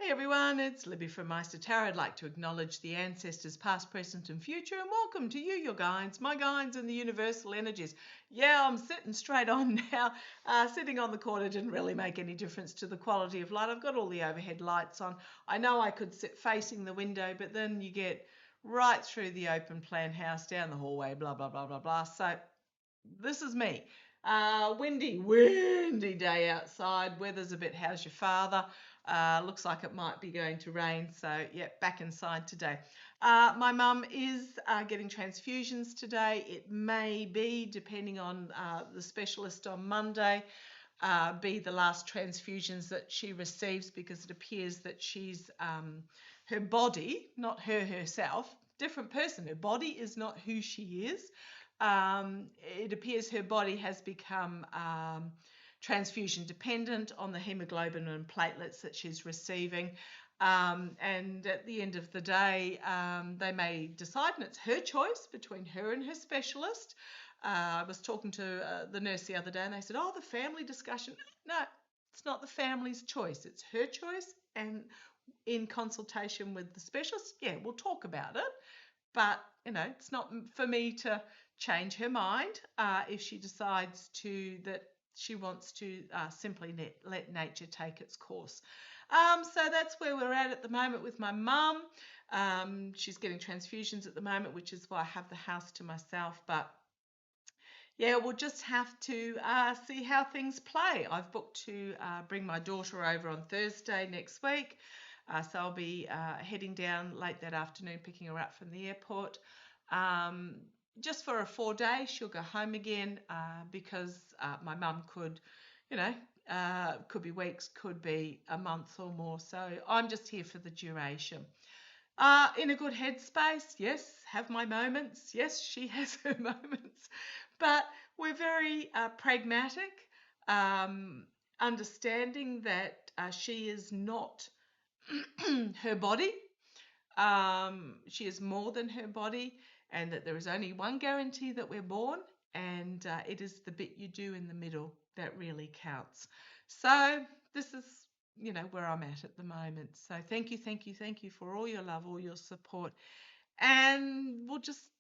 Hey everyone, it's Libby from Meister Tarot. I'd like to acknowledge the ancestors past, present and future and welcome to you, your guides, my guides and the universal energies. Yeah, I'm sitting straight on now. Sitting on the corner didn't really make any difference to the quality of light. I've got all the overhead lights on. I know I could sit facing the window, but then you get right through the open plan house, down the hallway, blah, blah, blah, blah, blah. So this is me. Windy day outside. Weather's a bit, how's your father? Looks like it might be going to rain. So, yeah, back inside today. My mum is getting transfusions today. It may be, depending on the specialist on Monday, be the last transfusions that she receives because it appears that she's, her body, not her herself, different person. Her body is not who she is. It appears her body has become transfusion dependent on the hemoglobin and platelets that she's receiving. And at the end of the day, they may decide, and it's her choice between her and her specialist. I was talking to the nurse the other day and they said, oh, the family discussion. No, it's not the family's choice. It's her choice. And in consultation with the specialist, yeah, we'll talk about it. But, you know, it's not for me to change her mind if she decides that she wants to simply let nature take its course. So that's where we're at the moment with my mum. She's getting transfusions at the moment, which is why I have the house to myself. But yeah, we'll just have to see how things play. I've booked to bring my daughter over on Thursday next week. So I'll be heading down late that afternoon, picking her up from the airport. Just for a 4-day, she'll go home again because my mum could, could be weeks, could be a month or more. So I'm just here for the duration. In a good headspace, yes, have my moments. Yes, she has her moments. But we're very pragmatic, understanding that she is not her body. She is more than her body, and that there is only one guarantee that we're born, and it is the bit you do in the middle that really counts. So this is, where I'm at the moment. So thank you for all your love, all your support, and we'll just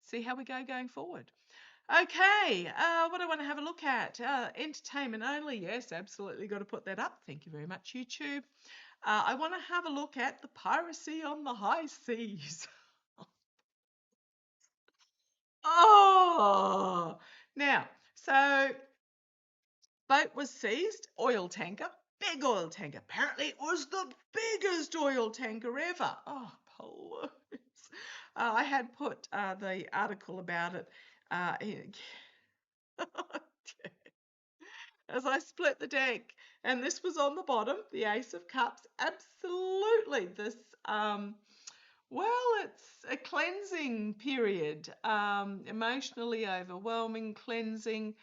see how we go going forward. Okay, what do I want to have a look at? Entertainment only, yes, absolutely got to put that up. Thank you very much, YouTube. I want to have a look at the piracy on the high seas. Oh, now, so boat was seized, oil tanker, big oil tanker. Apparently it was the biggest oil tanker ever. Oh, Paul. I had put the article about it as I split the deck, and this was on the bottom, the Ace of Cups. Absolutely, this it's a cleansing period, emotionally overwhelming, cleansing.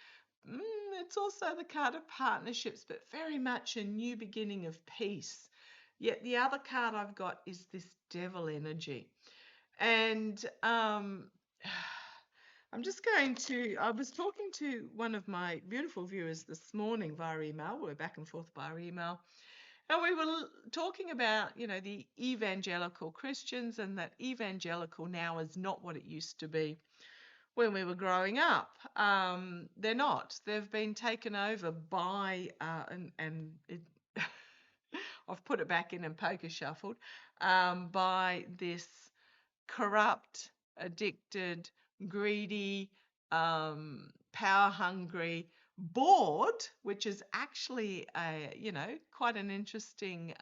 It's also the card of partnerships, but very much a new beginning of peace. Yet the other card I've got is this devil energy. And I was talking to one of my beautiful viewers this morning via email. We're back and forth via email. And we were talking about, the evangelical Christians, and that evangelical now is not what it used to be when we were growing up. They're not. They've been taken over by, I've put it back in and poker shuffled, by this corrupt, addicted, greedy, power hungry bored, which is actually quite an interesting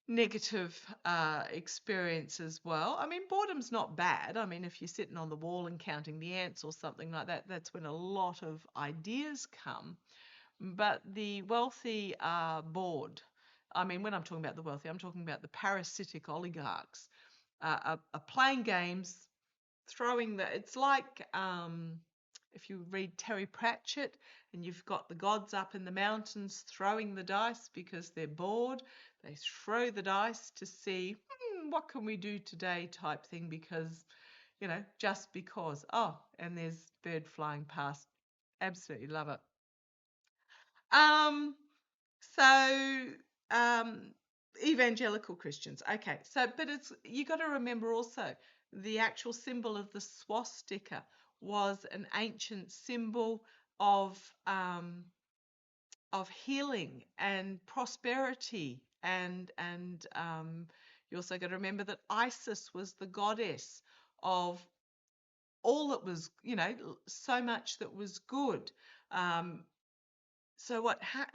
negative experience as well. I mean, boredom's not bad. I mean, if you're sitting on the wall and counting the ants or something like that, that's when a lot of ideas come. But the wealthy are bored. I mean, when I'm talking about the wealthy, I'm talking about the parasitic oligarchs are playing games, it's like if you read Terry Pratchett and you've got the gods up in the mountains throwing the dice because they're bored. They throw the dice to see what can we do today type thing, because, just because. Oh, and there's bird flying past. Absolutely love it. So um, evangelical Christians. Okay, so but it's you got to remember also the actual symbol of the swastika was an ancient symbol of um, of healing and prosperity and you also got to remember that Isis was the goddess of all that was, so much that was good. Um, so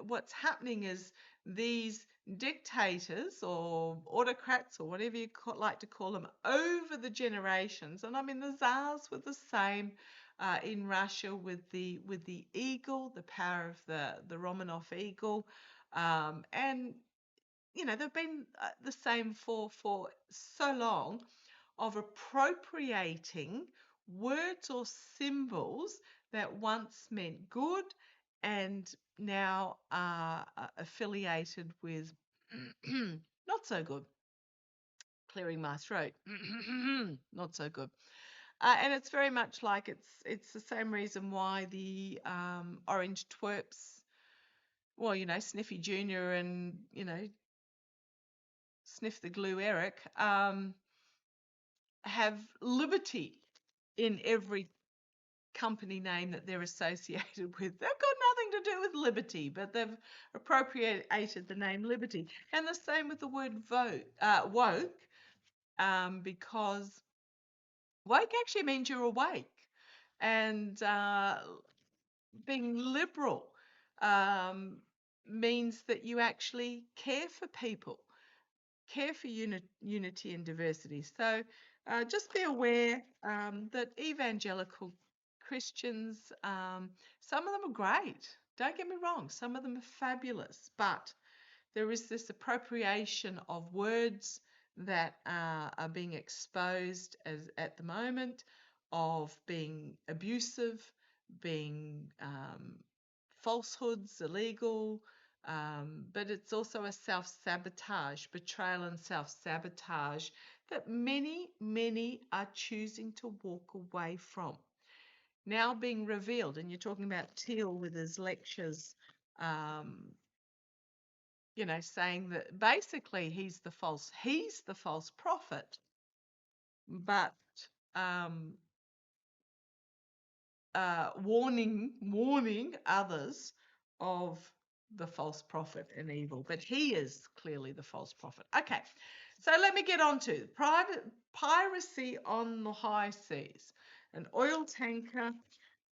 what's happening is these dictators or autocrats or whatever you like to call them over the generations, and I mean the czars were the same in Russia with the eagle, the power of the Romanov eagle, and they've been the same for so long of appropriating words or symbols that once meant good and now are affiliated with not so good. Clearing my throat, not so good. And it's very much like it's the same reason why the orange twerps, well, Sniffy Junior and Sniff the Glue Eric, have liberty in every company name that they're associated with. They've got nothing to do with liberty, but they've appropriated the name liberty. And the same with the word woke, because woke actually means you're awake. And being liberal um, means that you actually care for people, care for unity and diversity. So just be aware that evangelical Christians, some of them are great. Don't get me wrong, some of them are fabulous, but there is this appropriation of words that are being exposed at the moment, of being abusive, being falsehoods, illegal, but it's also a self-sabotage, betrayal and self-sabotage that many, many are choosing to walk away from. Now being revealed, and you're talking about Teal with his lectures, saying that basically he's the false prophet, but um, warning others of the false prophet and evil. But he is clearly the false prophet. Okay, so let me get on to private piracy on the high seas. An oil tanker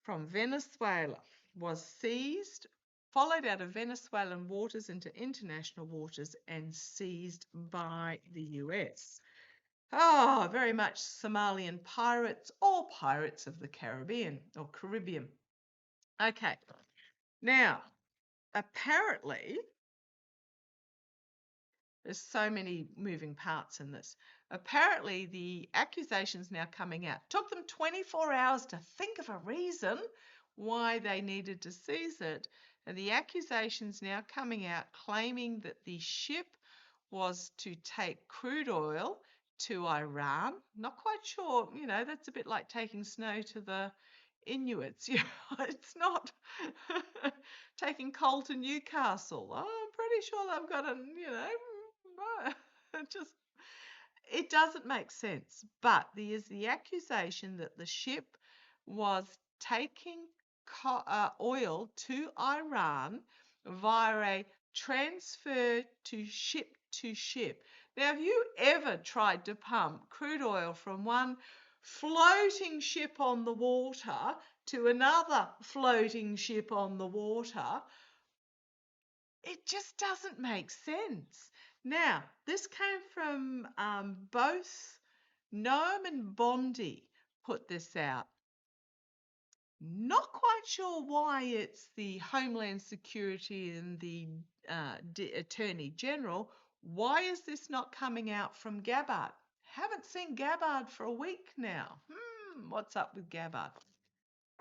from Venezuela was seized, followed out of Venezuelan waters into international waters and seized by the US. Oh, very much Somalian pirates or pirates of the Caribbean or Caribbean. Okay, now apparently there's so many moving parts in this. Apparently, the accusations now coming out took them 24 hours to think of a reason why they needed to seize it. And the accusations now coming out claiming that the ship was to take crude oil to Iran. Not quite sure, that's a bit like taking snow to the Inuits. It's not taking coal to Newcastle. Oh, I'm pretty sure they've got just it doesn't make sense. But there is the accusation that the ship was taking oil to Iran via a transfer to ship. Now, have you ever tried to pump crude oil from one floating ship on the water to another floating ship on the water? It just doesn't make sense. Now, this came from both Noam and Bondi put this out. Not quite sure why it's the Homeland Security and the Attorney General. Why is this not coming out from Gabbard? Haven't seen Gabbard for a week now. What's up with Gabbard?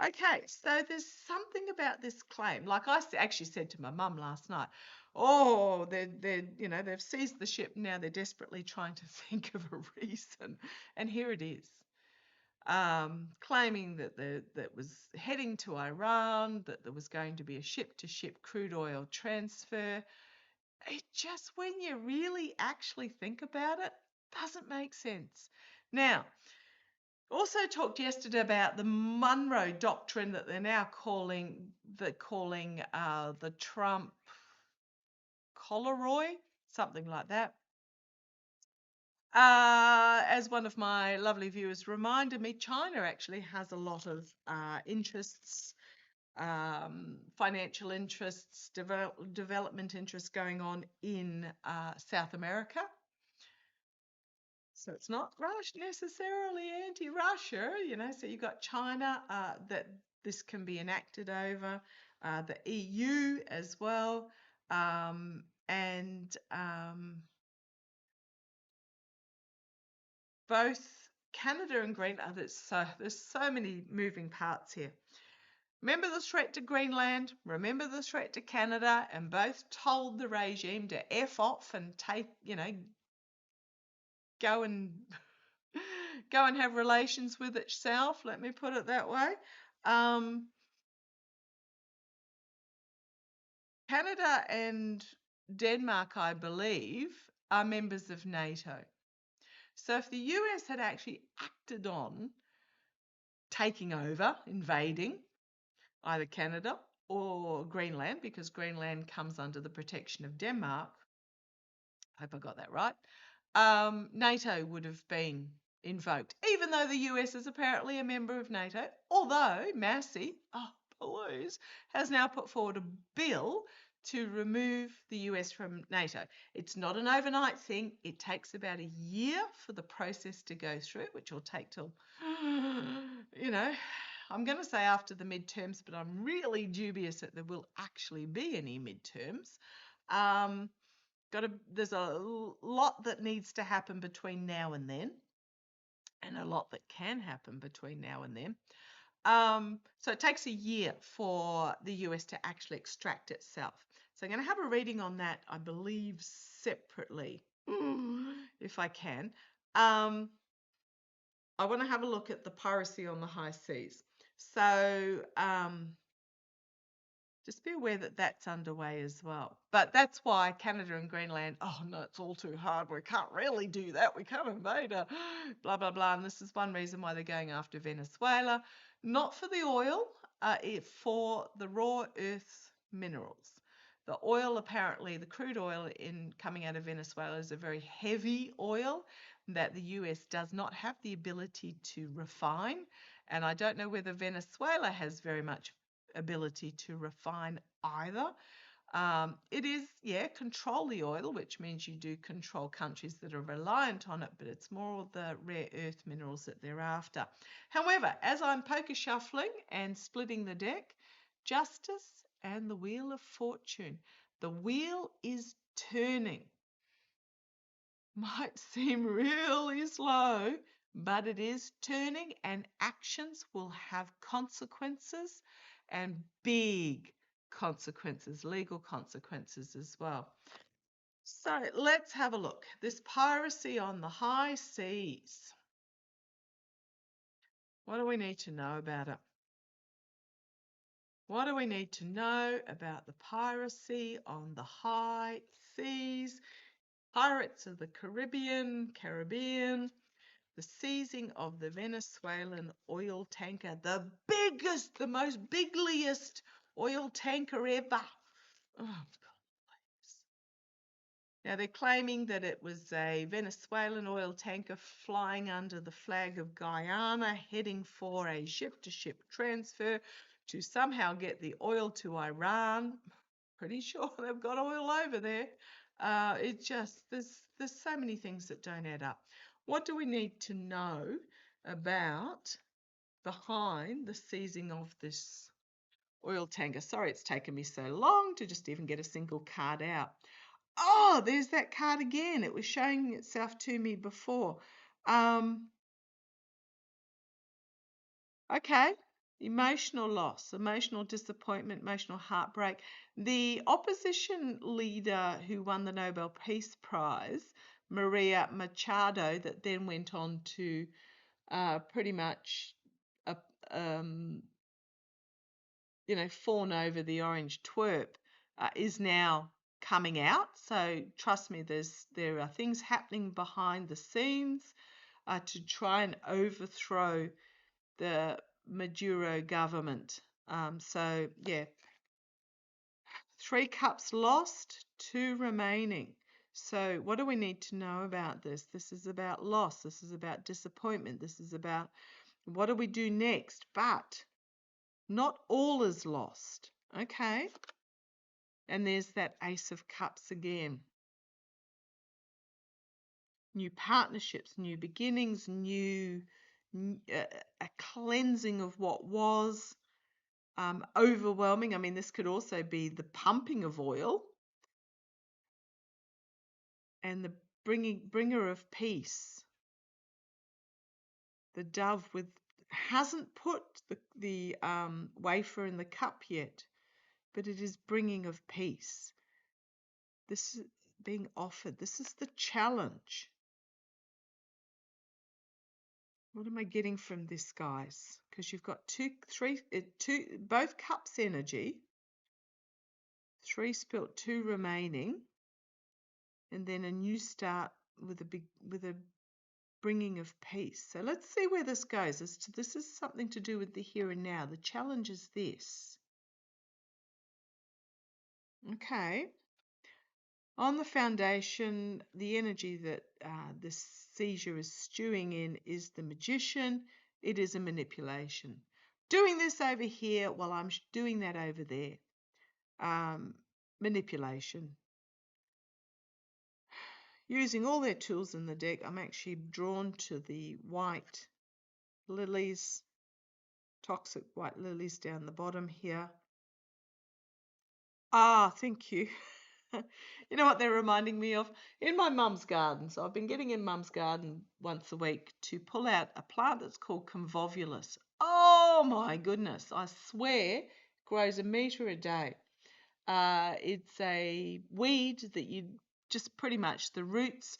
Okay, so there's something about this claim. Like I actually said to my mum last night, oh, they've seized the ship now. They're desperately trying to think of a reason, and here it is, claiming that was heading to Iran, that there was going to be a ship-to-ship crude oil transfer. It just, when you really actually think about it, doesn't make sense. Now, also talked yesterday about the Monroe Doctrine that they're now calling the Trump Coloroy, something like that. As one of my lovely viewers reminded me, China actually has a lot of interests, financial interests, development interests going on in South America. So it's not necessarily anti-Russia, so you've got China that this can be enacted over, the EU as well, and both Canada and Greenland. There's so many moving parts here. Remember the threat to Greenland, remember the threat to Canada, and both told the regime to F off and go and go and have relations with itself, let me put it that way. Canada and Denmark, I believe, are members of NATO. So if the US had actually acted on taking over, invading either Canada or Greenland, because Greenland comes under the protection of Denmark, I hope I got that right, NATO would have been invoked, even though the US is apparently a member of NATO, although Massey, has now put forward a bill to remove the US from NATO. It's not an overnight thing. It takes about a year for the process to go through, which will take till, I'm going to say after the midterms, but I'm really dubious that there will actually be any midterms. There's a lot that needs to happen between now and then, and a lot that can happen between now and then. So it takes a year for the US to actually extract itself. So I'm going to have a reading on that, I believe, separately, if I can. I want to have a look at the piracy on the high seas. So just be aware that that's underway as well. But that's why Canada and Greenland, oh no, it's all too hard. We can't really do that. We can't invade her, blah, blah, blah. And this is one reason why they're going after Venezuela. Not for the oil, for the raw earth minerals. The oil, apparently, the crude oil coming out of Venezuela is a very heavy oil that the US does not have the ability to refine. And I don't know whether Venezuela has very much ability to refine either. It is, control the oil, which means you do control countries that are reliant on it, but it's more the rare earth minerals that they're after. However, as I'm poker shuffling and splitting the deck, justice and the wheel of fortune. The wheel is turning. Might seem really slow, but it is turning, and actions will have consequences, and big consequences, legal consequences as well. So let's have a look. This piracy on the high seas. What do we need to know about it? What do we need to know about the piracy on the high seas? Pirates of the Caribbean, the seizing of the Venezuelan oil tanker, the biggest, the most bigliest oil tanker ever. Oh, God. Now, they're claiming that it was a Venezuelan oil tanker flying under the flag of Guyana, heading for a ship-to-ship transfer to somehow get the oil to Iran. Pretty sure they've got oil over there. It just, there's so many things that don't add up. What do we need to know about behind the seizing of this oil tanker? Sorry, it's taken me so long to just even get a single card out. Oh, there's that card again. It was showing itself to me before. Okay, emotional loss, emotional disappointment, emotional heartbreak. The opposition leader who won the Nobel Peace Prize, Maria Machado, that then went on to pretty much, fawn over the orange twerp, is now coming out. So trust me, there are things happening behind the scenes to try and overthrow the Maduro government. So yeah, 3 cups lost, 2 remaining. So what do we need to know about this? This is about loss. This is about disappointment. This is about what do we do next? But not all is lost. Okay. And there's that Ace of Cups again. New partnerships, new beginnings, a cleansing of what was, overwhelming. I mean, this could also be the pumping of oil and the bringer of peace. The dove hasn't put the wafer in the cup yet, but it is bringing of peace. This is being offered. This is the challenge. What am I getting from this, guys? Because you've got both cups energy, 3 spilt, 2 remaining, and then a new start with a bringing of peace. So let's see where this goes. This is something to do with the here and now. The challenge is this. Okay. On the foundation, the energy that this seizure is stewing in is the Magician. It is a manipulation. Doing this over here while I'm doing that over there. Manipulation. Using all their tools in the deck, I'm actually drawn to the white lilies, toxic white lilies down the bottom here. Ah, thank you. You know what they're reminding me of? In my mum's garden. So I've been getting in mum's garden once a week to pull out a plant that's called convolvulus. Oh my goodness. I swear grows a metre a day. It's a weed that you just pretty much the roots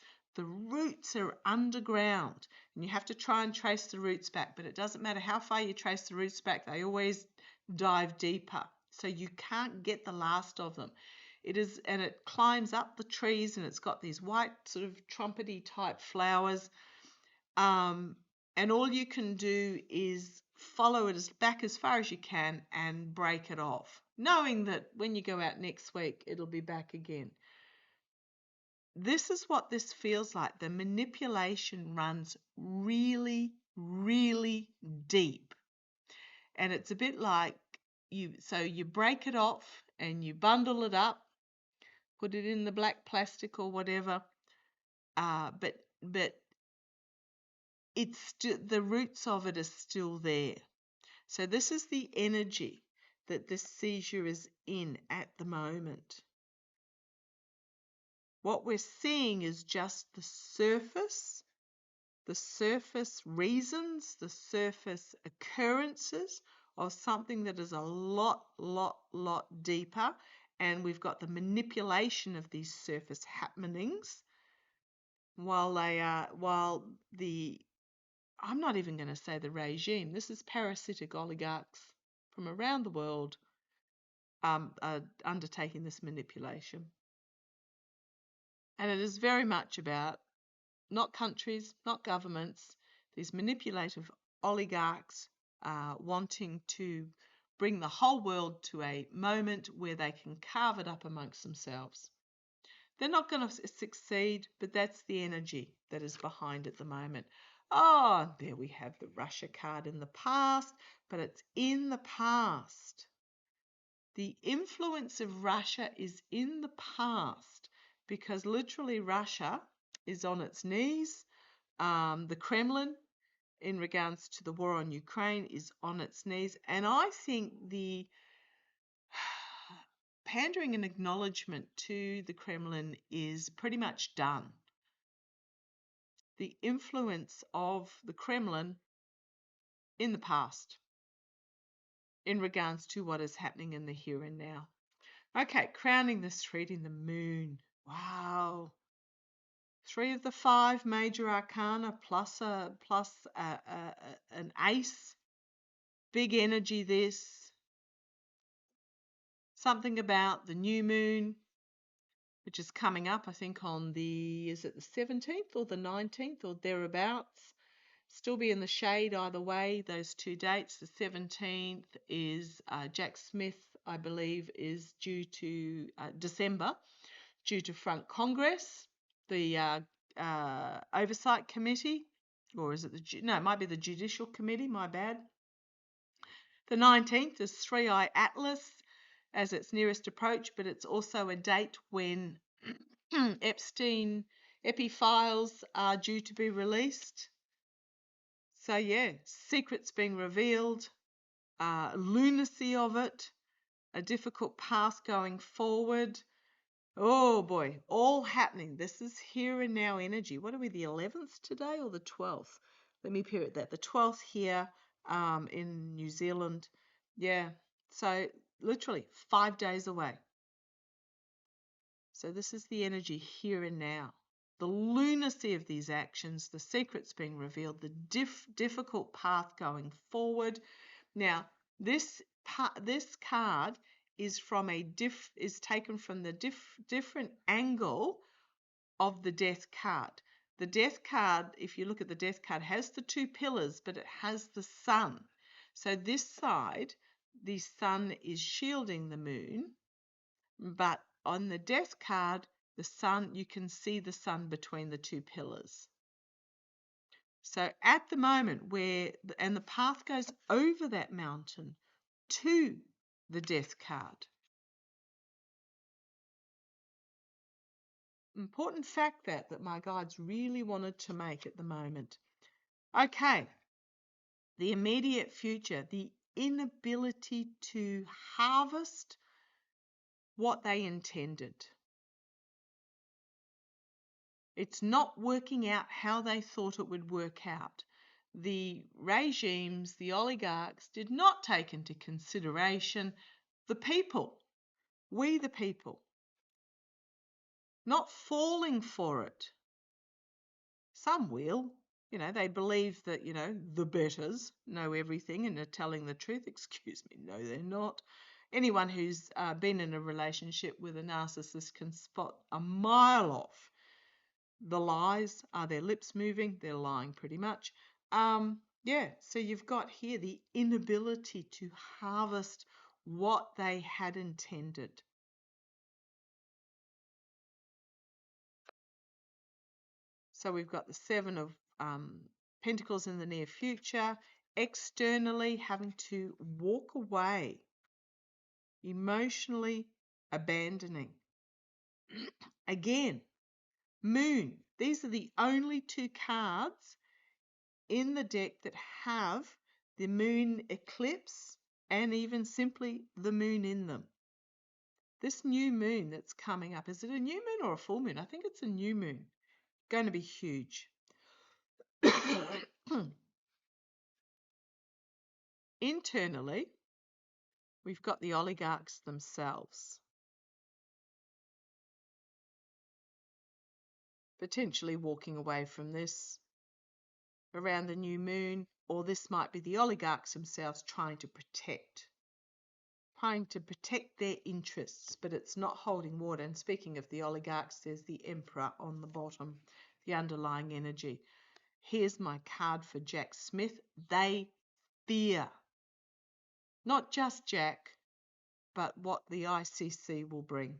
are underground and you have to try and trace the roots back, but it doesn't matter how far you trace the roots back, they always dive deeper. So you can't get the last of them. And it climbs up the trees and it's got these white sort of trumpety type flowers. And all you can do is follow it back as far as you can and break it off, knowing that when you go out next week, it'll be back again. This is what this feels like. The manipulation runs really, really deep. And it's a bit like you break it off and you bundle it up, put it in the black plastic or whatever, but it's the roots of it are still there. So this is the energy that this seizure is in at the moment. What we're seeing is just the surface reasons, the surface occurrences of something that is a lot deeper, and we've got the manipulation of these surface happenings while I'm not even going to say the regime. This is parasitic oligarchs from around the world undertaking this manipulation. And it is very much about not countries, not governments, these manipulative oligarchs wanting to bring the whole world to a moment where they can carve it up amongst themselves. They're not going to succeed, but that's the energy that is behind at the moment. Oh, there we have the Russia card in the past, but it's in the past. The influence of Russia is in the past because literally Russia is on its knees. The Kremlin, in regards to the war on Ukraine, is on its knees. And I think the pandering and acknowledgement to the Kremlin is pretty much done. The influence of the Kremlin in the past in regards to what is happening in the here and now. Okay, crowning this reading, the moon. Wow. 3 of the 5 major arcana plus an ace. Big energy this. Something about the new moon. which is coming up, I think, on is it the 17th or the 19th or thereabouts? Still be in the shade either way, those two dates. The 17th is Jack Smith, I believe, is due to December, due to Front Congress, the Oversight Committee, or is it no, it might be the Judicial Committee, my bad. The 19th is Three-Eye Atlas as its nearest approach, but it's also a date when Epstein files are due to be released. So yeah, secrets being revealed, lunacy of it, a difficult path going forward. Oh boy, all happening. This is here and now energy. What are we, the 11th today or the 12th? Let me period that. The 12th here in New Zealand. Yeah, so literally 5 days away. So this is the energy here and now. The lunacy of these actions, the secrets being revealed, the difficult path going forward. Now, this card is from is taken from the different angle of the Death card. The Death card, if you look at the Death card, has the two pillars, but it has the sun. So this side, the sun is shielding the moon, but on the Death card, the sun, you can see the sun between the two pillars. So at the moment and the path goes over that mountain to the Death card. Important fact that my guides really wanted to make at the moment. Okay, the immediate future, the inability to harvest what they intended. It's not working out how they thought it would work out. The regimes, the oligarchs, did not take into consideration the people, we the people, not falling for it. Some will. They believe that, the betters know everything and are telling the truth. Excuse me, no, they're not. Anyone who's been in a relationship with a narcissist can spot a mile off the lies. Are their lips moving? They're lying pretty much. So you've got here the inability to harvest what they had intended. So we've got the Seven of Pentacles in the near future, externally having to walk away, emotionally abandoning. Again, Moon. These are the only two cards in the deck that have the moon eclipse and even simply the moon in them. This new moon that's coming up, is it a new moon or a full moon? I think it's a new moon. Going to be huge. Internally, we've got the oligarchs themselves, potentially walking away from this around the new moon, or this might be the oligarchs themselves trying to protect their interests, but it's not holding water. And speaking of the oligarchs, there's the Emperor on the bottom, the underlying energy. Here's my card for Jack Smith. They fear not just Jack, but what the ICC will bring.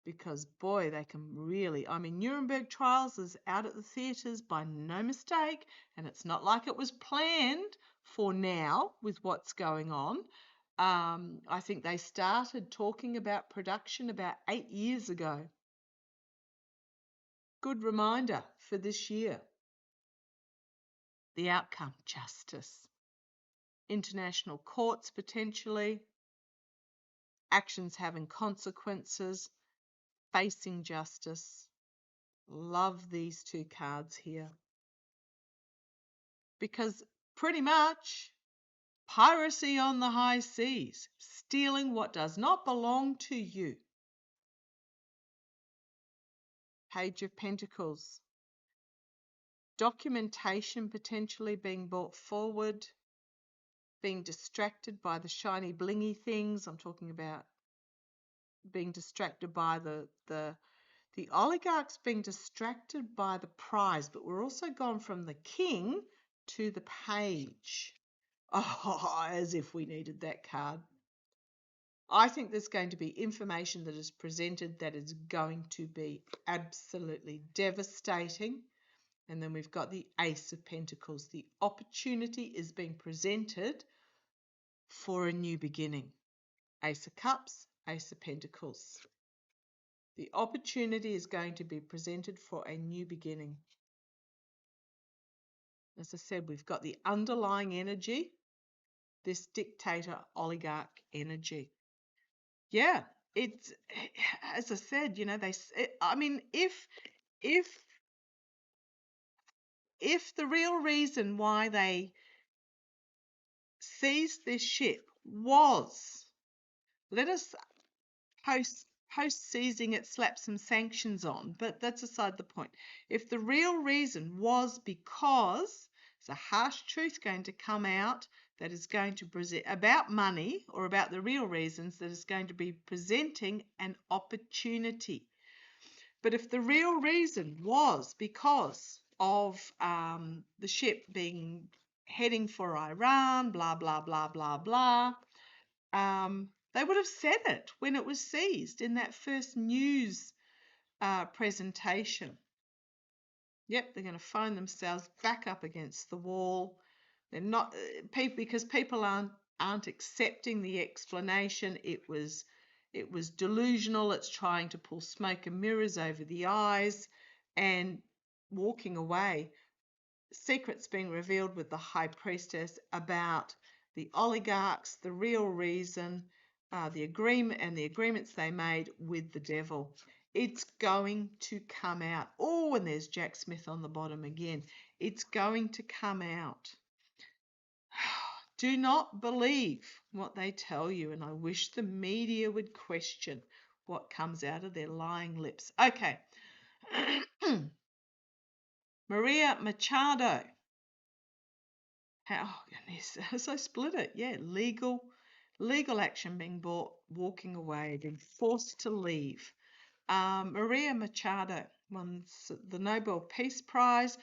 Because, boy, they can really... Nuremberg Trials is out at the theatres by no mistake, and it's not like it was planned for now with what's going on. I think they started talking about production about 8 years ago. Good reminder for this year. The outcome, justice. International courts potentially. Actions having consequences. Facing justice. Love these two cards here. Because pretty much piracy on the high seas, stealing what does not belong to you. Page of Pentacles. Documentation potentially being brought forward, being distracted by the shiny blingy things. I'm talking about being distracted by the oligarchs being distracted by the prize, but we're also gone from the king to the page. Oh, as if we needed that card. I think there's going to be information that is presented that is going to be absolutely devastating. And then we've got the Ace of Pentacles. The opportunity is being presented for a new beginning. Ace of Cups, Ace of Pentacles. The opportunity is going to be presented for a new beginning. As I said, we've got the underlying energy, this dictator oligarch energy. Yeah, it's, as I said, I mean, if the real reason why they seized this ship was, let us post seizing it slap some sanctions on, but that's aside the point. If the real reason was because there's a harsh truth going to come out that is going to present about money, or about the real reasons, that is going to be presenting an opportunity. But if the real reason was because of the ship being heading for Iran, blah, blah, blah, blah, blah, they would have said it when it was seized in that first news presentation. Yep, they're going to find themselves back up against the wall. They're not because people aren't accepting the explanation. It was delusional. It's trying to pull smoke and mirrors over the eyes and walking away. Secrets being revealed with the High Priestess about the oligarchs, the real reason, the agreement and the agreements they made with the devil. It's going to come out. Oh, and there's Jack Smith on the bottom again. It's going to come out. Do not believe what they tell you, and I wish the media would question what comes out of their lying lips. Okay. Maria Machado. Oh, goodness. So split it. Yeah, legal action being brought, walking away, being forced to leave. Maria Machado won the Nobel Peace Prize.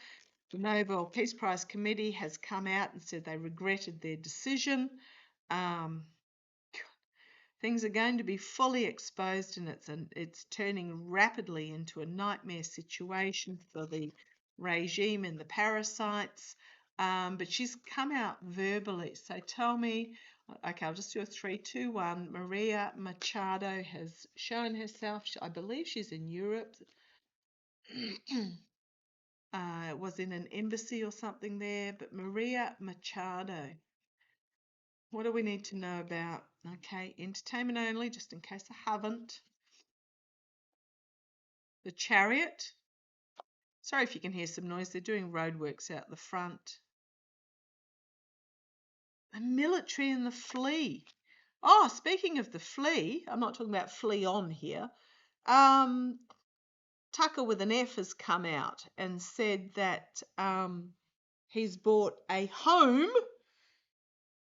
The Nobel Peace Prize Committee has come out and said they regretted their decision. Things are going to be fully exposed, and it's turning rapidly into a nightmare situation for the regime and the parasites. But she's come out verbally. So tell me, okay, I'll just do a 3, 2, 1. Maria Machado has shown herself. I believe she's in Europe. It was in an embassy or something there. But Maria Machado, what do we need to know about? Okay, entertainment only, just in case I haven't. The Chariot. Sorry if you can hear some noise. They're doing roadworks out the front. The military and the flea. Oh, speaking of the flea, I'm not talking about flea on here. Tucker with an F has come out and said that he's bought a home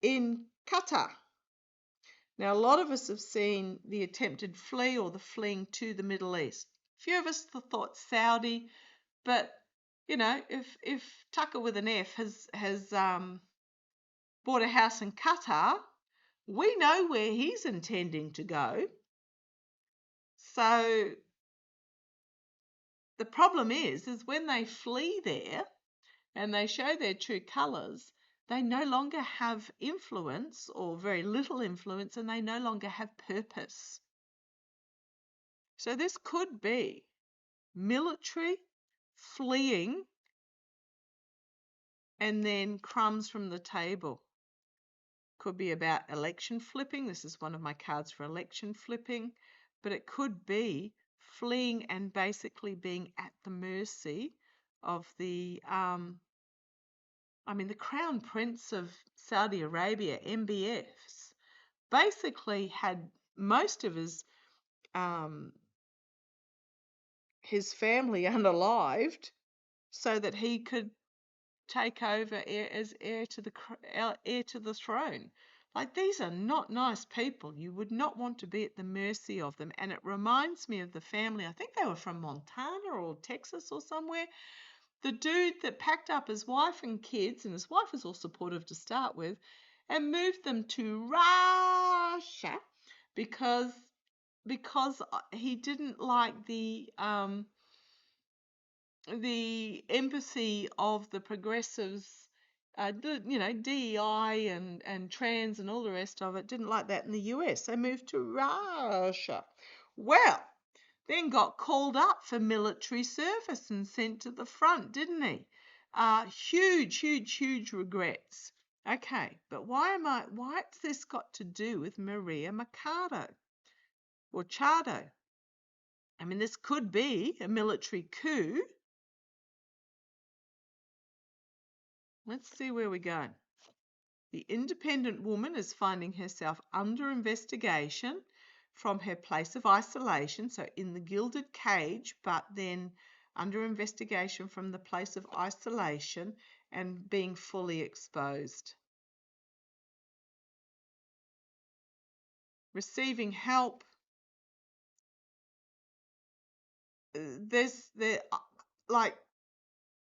in Qatar. Now, a lot of us have seen the attempted flee or the fleeing to the Middle East. A few of us thought Saudi, but you know, if Tucker with an F has bought a house in Qatar, we know where he's intending to go. So the problem is when they flee there and they show their true colours, they no longer have influence, or very little influence, and they no longer have purpose. So this could be military fleeing and then crumbs from the table. Could be about election flipping. This is one of my cards for election flipping. But it could be fleeing and basically being at the mercy of the Crown Prince of Saudi Arabia, MBS, basically had most of his family unalived so that he could take over as heir to the throne. Like, these are not nice people. You would not want to be at the mercy of them. And it reminds me of the family. I think they were from Montana or Texas or somewhere. The dude that packed up his wife and kids, and his wife was all supportive to start with, and moved them to Russia because he didn't like the empathy of the progressives, DEI and trans and all the rest of it, didn't like that in the US. They moved to Russia. Well, then got called up for military service and sent to the front, didn't he? Huge regrets. Okay, but what's this got to do with Maria Machado or Chado? I mean, this could be a military coup. Let's see where we go. The independent woman is finding herself under investigation from her place of isolation, so in the gilded cage, but then under investigation from the place of isolation and being fully exposed. Receiving help. Don't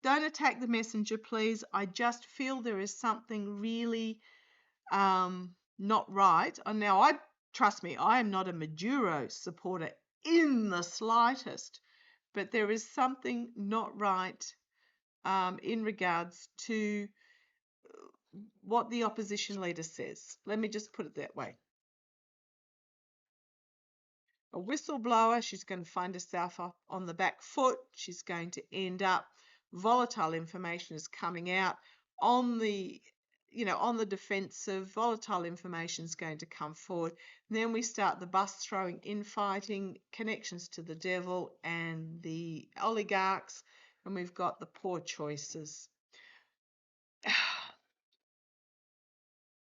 attack the messenger, please. I just feel there is something really not right. And now, trust me, I am not a Maduro supporter in the slightest, but there is something not right in regards to what the opposition leader says. Let me just put it that way. A whistleblower, she's going to find herself up on the back foot. She's going to end up, volatile information is coming out on the defensive. Volatile information is going to come forward. And then we start the bus throwing, infighting, connections to the devil and the oligarchs, and we've got the poor choices.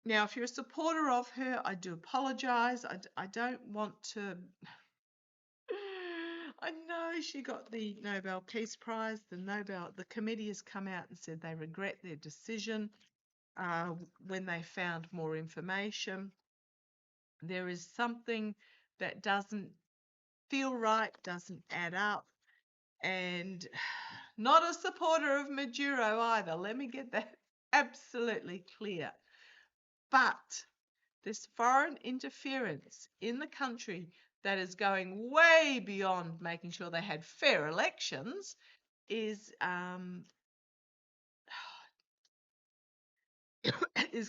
Now, if you're a supporter of her, I do apologise. I don't want to. I know she got the Nobel Peace Prize. The committee has come out and said they regret their decision when they found more information. There is something that doesn't feel right, doesn't add up, and not a supporter of Maduro either. Let me get that absolutely clear. But this foreign interference in the country that is going way beyond making sure they had fair elections is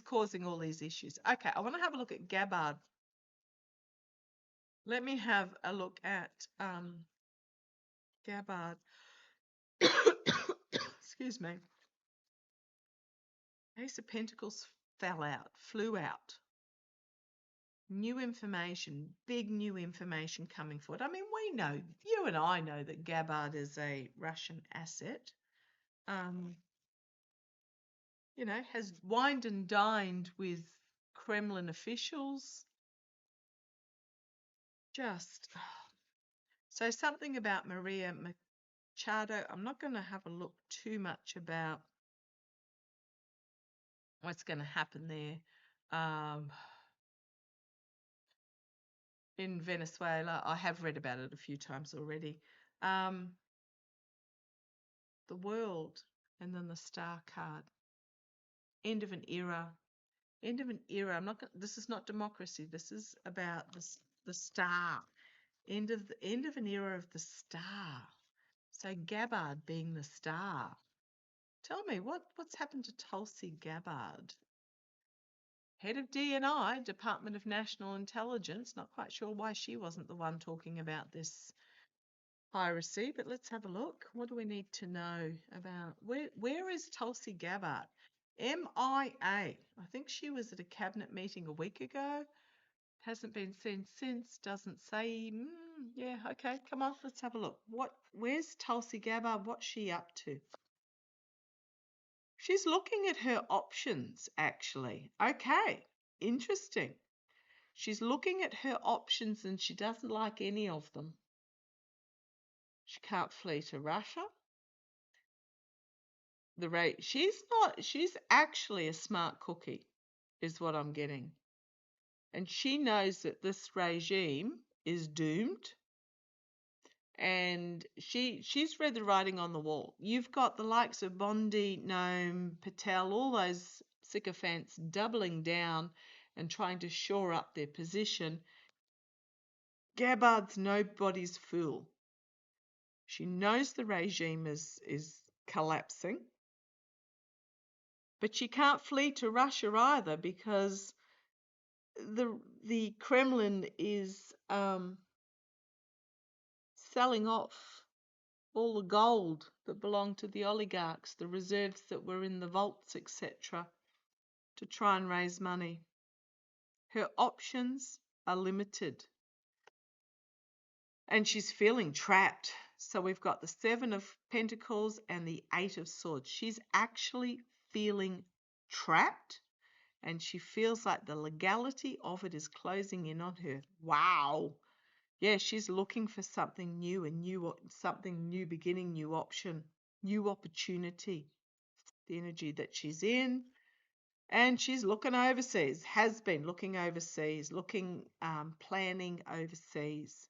causing all these issues. Okay, I want to have a look at Gabbard. Let me have a look at Gabbard. Excuse me. Ace of Pentacles flew out. New information, big new information coming forward. I mean, we know, you and I know that Gabbard is a Russian asset. Has wined and dined with Kremlin officials. So something about Maria Machado. I'm not going to have a look too much about what's going to happen there. In Venezuela, I have read about it a few times already. The World, and then the Star card. End of an era. End of an era. This is not democracy. This is about the Star. End of an era of the Star. So Gabbard being the Star. Tell me, what's happened to Tulsi Gabbard? Head of DNI, Department of National Intelligence. Not quite sure why she wasn't the one talking about this piracy, but let's have a look. What do we need to know about where is Tulsi Gabbard? MIA. I think she was at a cabinet meeting a week ago. Hasn't been seen since. Doesn't say. Yeah, okay. Come on, let's have a look. Where's Tulsi Gabbard? What's she up to? She's looking at her options, actually. Okay, interesting. She's looking at her options and she doesn't like any of them. She can't flee to Russia. She's actually a smart cookie, is what I'm getting. And she knows that this regime is doomed. And she's read the writing on the wall. You've got the likes of Bondi, Nome, Patel, all those sycophants doubling down and trying to shore up their position. Gabbard's nobody's fool. She knows the regime is collapsing, but she can't flee to Russia either, because the Kremlin is selling off all the gold that belonged to the oligarchs, the reserves that were in the vaults, etc., to try and raise money. Her options are limited. And she's feeling trapped. So we've got the Seven of Pentacles and the Eight of Swords. She's actually feeling trapped, and she feels like the legality of it is closing in on her. Wow. Yeah, she's looking for something new, something new beginning, new option, new opportunity. The energy that she's in, and she's looking overseas, has been looking overseas, planning overseas.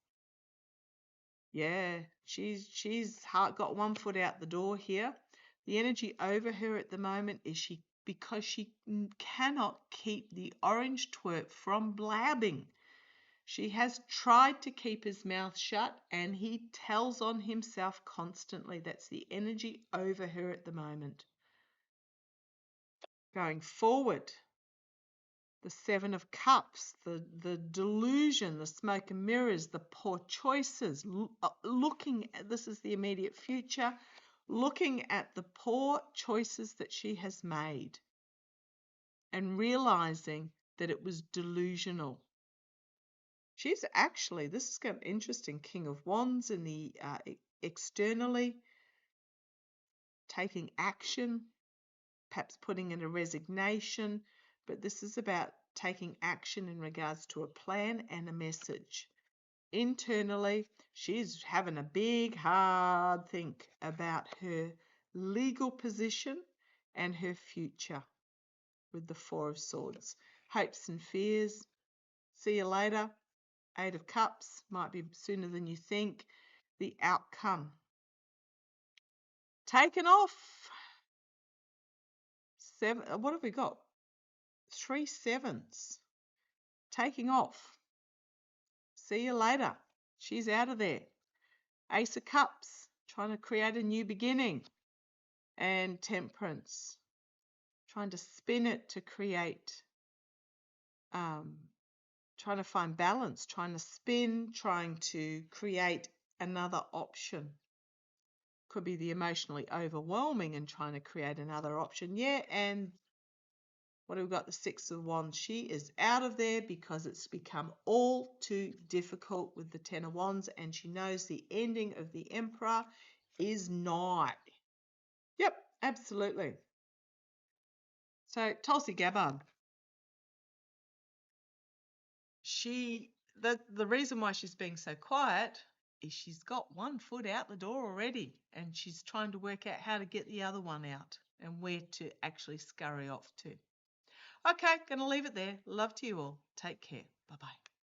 Yeah, she's got one foot out the door here. The energy over her at the moment is because she cannot keep the orange twerp from blabbing. She has tried to keep his mouth shut, and he tells on himself constantly. That's the energy over her at the moment. Going forward, the Seven of Cups, the delusion, the smoke and mirrors, the poor choices, looking at, this is the immediate future, looking at the poor choices that she has made and realizing that it was delusional. She's actually, this is going to be interesting, King of Wands in the externally, taking action, perhaps putting in a resignation, but this is about taking action in regards to a plan and a message. Internally, she's having a big, hard think about her legal position and her future with the Four of Swords. Hopes and fears. See you later. Eight of Cups, might be sooner than you think. The outcome. Taken off. Seven. What have we got? 3 sevens. Taking off. See you later. She's out of there. Ace of Cups, trying to create a new beginning. And Temperance, trying to spin it to create, trying to find balance, trying to spin, trying to create another option. Could be the emotionally overwhelming and trying to create another option. Yeah, and what have we got? The Six of Wands. She is out of there because it's become all too difficult with the Ten of Wands, and she knows the ending of the Emperor is nigh. Yep, absolutely. So Tulsi Gabbard, the reason why she's being so quiet is she's got one foot out the door already, and she's trying to work out how to get the other one out and where to actually scurry off to. Okay, going to leave it there. Love to you all. Take care. Bye-bye.